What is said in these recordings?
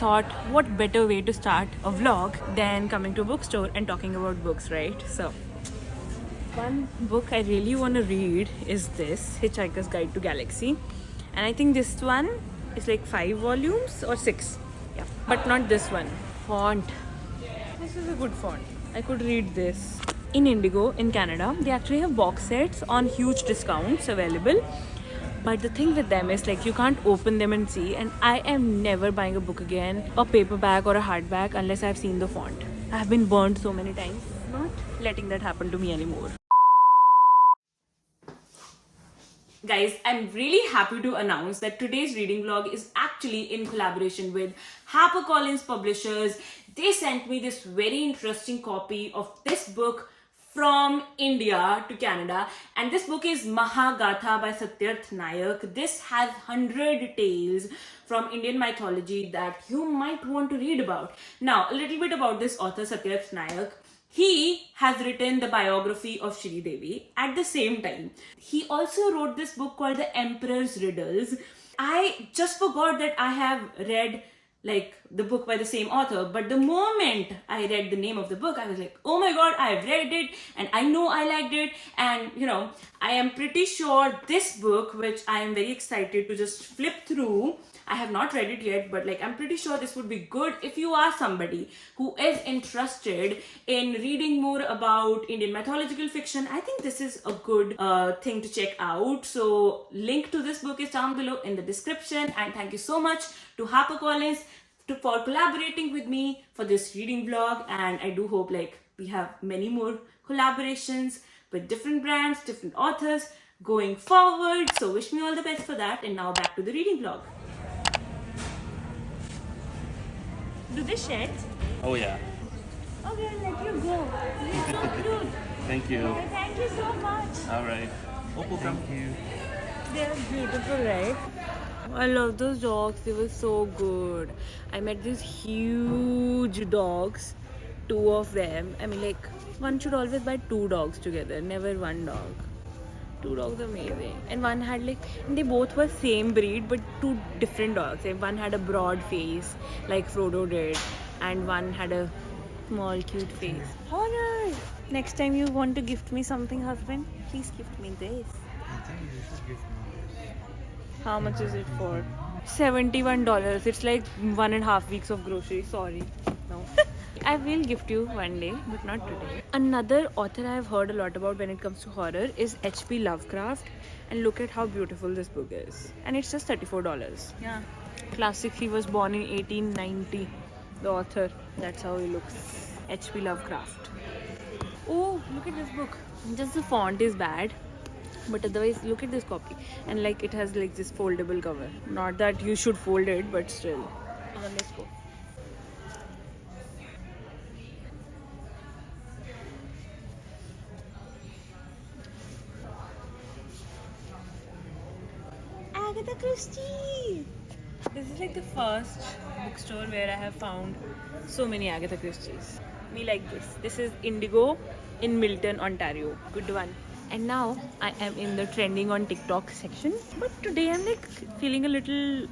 thought, what better way to start a vlog than coming to a bookstore and talking about books, right? So, one book I really want to read is this, Hitchhiker's Guide to Galaxy. And I think this one is like 5 volumes or 6. Yeah, but not this one. Font. This is a good font. I could read this. In Indigo, in Canada, they actually have box sets on huge discounts available. But the thing with them is like you can't open them and see, and I am never buying a book again, a paperback or a hardback, unless I've seen the font. I have been burned so many times. Not letting that happen to me anymore. Guys, I'm really happy to announce that today's reading vlog is actually in collaboration with HarperCollins Publishers. They sent me this very interesting copy of this book from India to Canada, and this book is Mahagatha by Satyarth Nayak. This has 100 tales from Indian mythology that you might want to read about. Now, a little bit about this author, Satyarth Nayak. He has written the biography of Shri Devi at the same time. He also wrote this book called The Emperor's Riddles. I just forgot that I have read like the book by the same author, but the moment I read the name of the book, I was like, oh my god, I've read it and I know I liked it. And you know, I am pretty sure this book, which I am very excited to just flip through, I have not read it yet, but like I'm pretty sure this would be good if you are somebody who is interested in reading more about Indian mythological fiction. I think this is a good thing to check out. So link to this book is down below in the description, and thank you so much to HarperCollins for collaborating with me for this reading vlog. And I do hope like we have many more collaborations with different brands, different authors going forward. So wish me all the best for that. And now back to the reading vlog. Do they shed? Oh yeah. Okay, I'll let you go. You're so cute. Thank you. Okay, thank you so much. All right. Thank you. They're beautiful, right? I love those dogs. They were so good. I met these huge dogs. 2 of them. I mean, like, one should always buy 2 dogs together, never one dog. 2 dogs amazing. And one had like, and they both were same breed but 2 different dogs. Like one had a broad face like Frodo did, and one had a small cute face. Honor! Next time you want to gift me something, husband, please gift me this. I think you should give me. How much is it for? $71. It's like 1.5 weeks of groceries. Sorry. No. I will gift you one day, but not today. Another author I have heard a lot about when it comes to horror is H.P. Lovecraft. And look at how beautiful this book is. And it's just $34. Yeah. Classic. He was born in 1890. The author. That's how he looks. H.P. Lovecraft. Oh, look at this book. Just the font is bad. But otherwise, look at this copy. And like it has like this foldable cover. Not that you should fold it, but still. Let's go. Agatha Christie! This is like the first bookstore where I have found so many Agatha Christies. Me like this. This is Indigo in Milton, Ontario. Good one. And now I am in the trending on TikTok section. But today I'm like feeling a little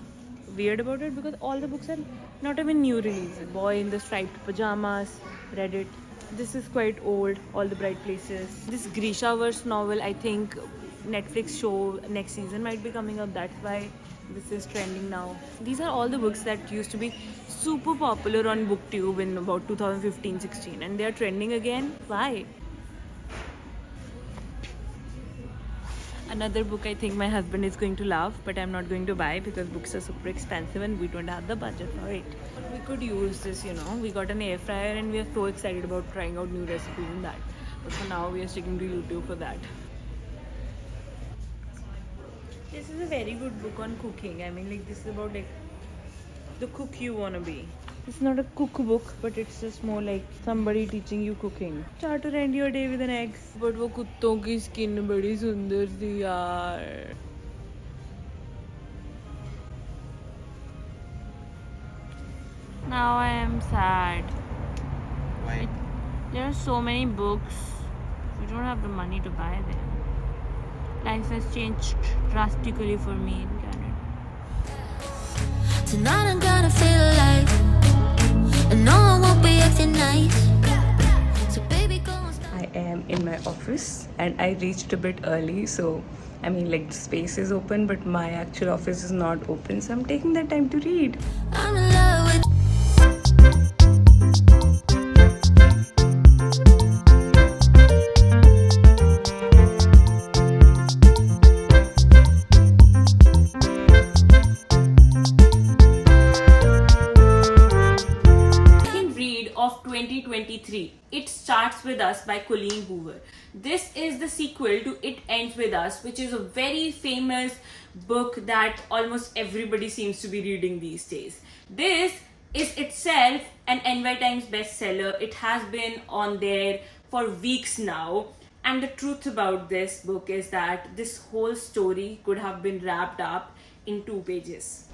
weird about it because all the books are not even new releases. Boy in the Striped Pajamas, read it. This is quite old, All the Bright Places. This Grishaverse novel, I think Netflix show next season might be coming up. That's why this is trending now. These are all the books that used to be super popular on Booktube in about 2015-16, and they are trending again. Why? Another book I think my husband is going to love, but I'm not going to buy because books are super expensive and we don't have the budget for it. But we could use this, you know. We got an air fryer and we are so excited about trying out new recipes in that. But for now we are sticking to YouTube for that. This is a very good book on cooking. I mean, like, this is about like the cook you wanna be. It's not a cookbook, but it's just more like somebody teaching you cooking. Start to end your day with an egg. But वो कुत्तों की skin बड़ी सुंदर थी यार. Now I am sad. Why? There are so many books. We don't have the money to buy them. Life has changed drastically for me in Canada. Tonight I'm gonna feel alive, and no one won't be acting nice. So baby, go and stop. I am in my office and I reached a bit early, so I mean, like, the space is open, but my actual office is not open, so I'm taking that time to read. I'm in love with. Second read of 2023. It Starts With Us by Colleen Hoover. This is the sequel to It Ends With Us, which is a very famous book that almost everybody seems to be reading these days. This is itself an NY Times bestseller. It has been on there for weeks now. And the truth about this book is that this whole story could have been wrapped up in 2 pages.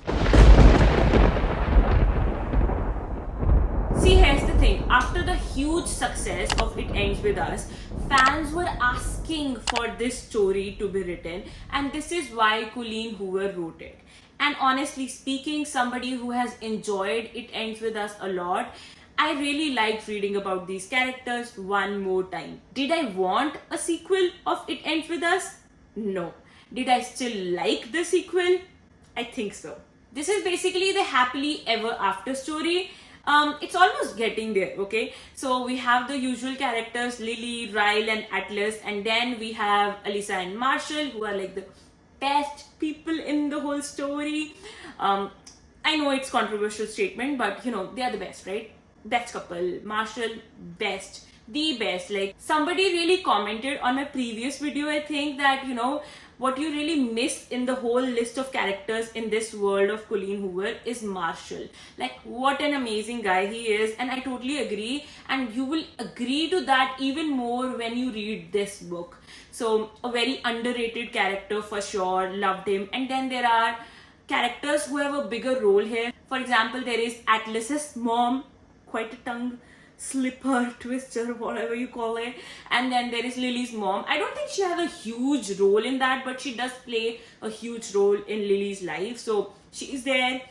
See, here's the thing. After the huge success of It Ends With Us, fans were asking for this story to be written, and this is why Colleen Hoover wrote it. And honestly speaking, somebody who has enjoyed It Ends With Us a lot, I really liked reading about these characters one more time. Did I want a sequel of It Ends With Us? No. Did I still like the sequel? I think so. This is basically the happily ever after story. It's almost getting there, okay? So we have the usual characters, Lily, Ryle and Atlas, and then we have Alyssa and Marshall, who are like the best people in the whole story. I know it's controversial statement, but you know, they are the best, right? Best couple. Marshall, best. The best. Like, somebody really commented on my previous video, I think, that, you know, what you really miss in the whole list of characters in this world of Colleen Hoover is Marshall. Like, what an amazing guy he is, and I totally agree, and you will agree to that even more when you read this book. So, a very underrated character for sure, loved him. And then there are characters who have a bigger role here. For example, there is Atlas's mom, quite a tongue slipper, twister, whatever you call it. And then there is Lily's mom. I don't think she has a huge role in that, but she does play a huge role in Lily's life. So she is there.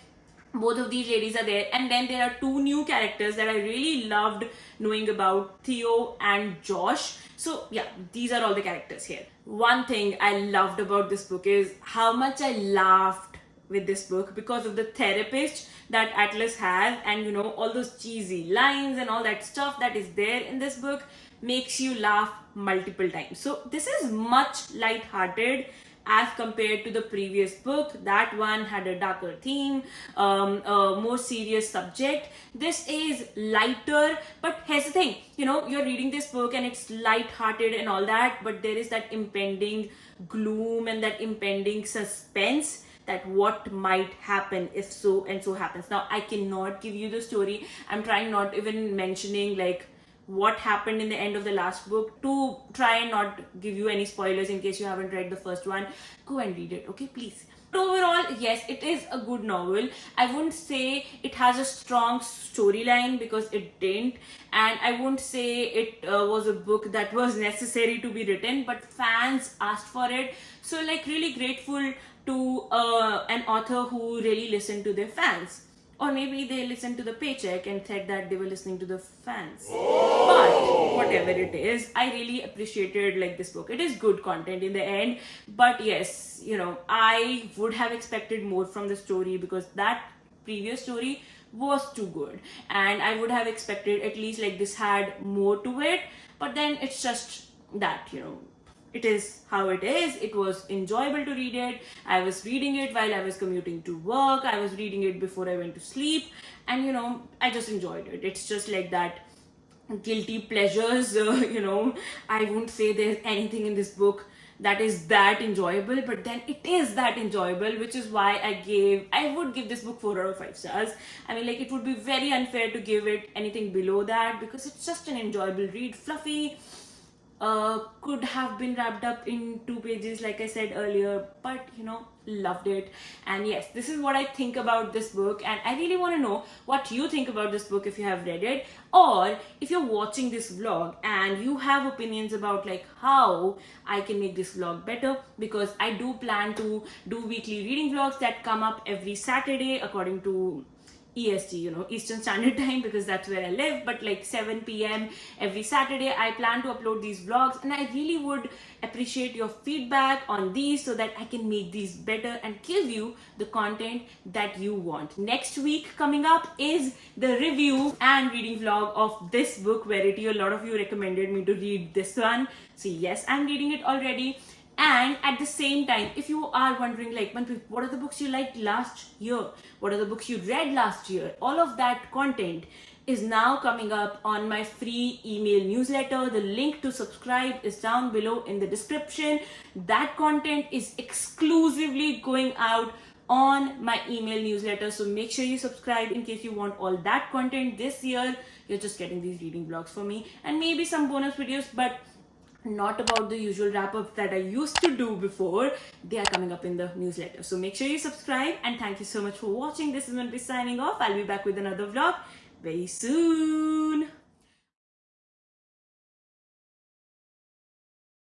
Both of these ladies are there. And then there are 2 new characters that I really loved knowing about, Theo and Josh. So yeah, these are all the characters here. One thing I loved about this book is how much I laughed with this book because of the therapist that Atlas has, and you know, all those cheesy lines and all that stuff that is there in this book makes you laugh multiple times. So this is much light-hearted as compared to the previous book. That one had a darker theme, a more serious subject. This is lighter, but here's the thing, you know, you're reading this book and it's light-hearted and all that, but there is that impending gloom and that impending suspense that what might happen if so and so happens. Now, I cannot give you the story. I'm trying not even mentioning like what happened in the end of the last book to try and not give you any spoilers in case you haven't read the first one. Go and read it, okay, please. But overall, yes, it is a good novel. I wouldn't say it has a strong storyline because it didn't, and I wouldn't say it was a book that was necessary to be written, but fans asked for it. So like, really grateful to an author who really listened to their fans. Or maybe they listened to the paycheck and said that they were listening to the fans. But whatever it is, I really appreciated like this book. It is good content in the end. But yes, you know, I would have expected more from the story because that previous story was too good. And I would have expected at least like this had more to it. But then it's just that, you know, it is how it is. It was enjoyable to read it. I was reading it while I was commuting to work. I was reading it before I went to sleep. And you know, I just enjoyed it. It's just like that guilty pleasures, you know. I won't say there's anything in this book that is that enjoyable, but then it is that enjoyable, which is why I would give this book 4 out of 5 stars. I mean, like, it would be very unfair to give it anything below that because it's just an enjoyable read. Fluffy, could have been wrapped up in 2 pages, like I said earlier, but loved it. And yes, this is what I think about this book, and I really want to know what you think about this book if you have read it, or if you're watching this vlog and you have opinions about like how I can make this vlog better, because I do plan to do weekly reading vlogs that come up every Saturday according to EST, Eastern Standard Time, because that's where I live. But like 7 p.m. every Saturday, I plan to upload these vlogs, and I really would appreciate your feedback on these so that I can make these better and give you the content that you want. Next week coming up is the review and reading vlog of this book, Verity. A lot of you recommended me to read this one. So yes, I'm reading it already. And at the same time, if you are wondering like, Manpreet, what are the books you liked last year? What are the books you read last year? All of that content is now coming up on my free email newsletter. The link to subscribe is down below in the description. That content is exclusively going out on my email newsletter. So make sure you subscribe in case you want all that content. This year, you're just getting these reading vlogs for me and maybe some bonus videos, but not about the usual wrap-ups that I used to do before. They are coming up in the newsletter. So make sure you subscribe, and thank you so much for watching. This is Manpreet signing off. I'll be back with another vlog very soon.